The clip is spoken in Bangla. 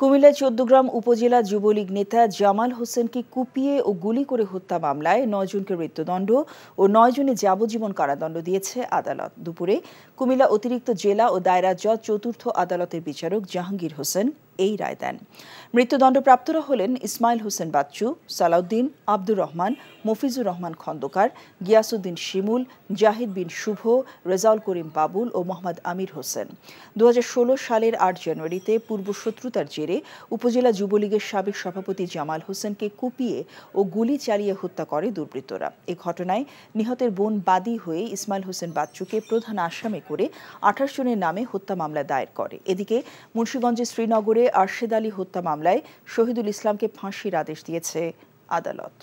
কুমিল্লার চৌদ্দগ্রাম উপজেলা যুবলীগ নেতা জামাল হোসেনকে কুপিয়ে ও গুলি করে হত্যা মামলায় ৯ জনকে মৃত্যুদণ্ড ও ৯ জনের যাবজ্জীবন কারাদণ্ড দিয়েছে আদালত। দুপুরে কুমিল্লা অতিরিক্ত জেলা ও দায়রা জজ চতুর্থ আদালতের বিচারক জাহাঙ্গীর হোসেন এই রায় দেন। মৃত্যুদণ্ডপ্রাপ্তরা হলেন ইসমাইল হোসেন বাচ্চু, সালাউদ্দিন, আব্দুর রহমান, মফিজুর রহমান খন্দকার, গিয়াসউদ্দিন শিমুল, জাহিদ বিন শুভ, রেজাউল করিম বাবুল ও মোহাম্মদ আমির হোসেন। ২০১৬ সালের ৮ জানুয়ারিতে পূর্বশত্রুতার জেরে উপজেলা যুবলীগের সাবেক সভাপতি জামাল হোসেনকে কুপিয়ে ও গুলি চালিয়ে হত্যা করে দুর্বৃত্তরা। এ ঘটনায় নিহতের বোন বাদী হয়ে ইসমাইল হোসেন বাচ্চুকে প্রধান আসামি করে ২৮ জনের নামে হত্যা মামলা দায়ের করে। এদিকে মুন্সিগঞ্জের শ্রীনগরে আরশেদ আলী হত্যা মামলায় শহীদুল ইসলামকে ফাঁসির আদেশ দিয়েছে আদালত।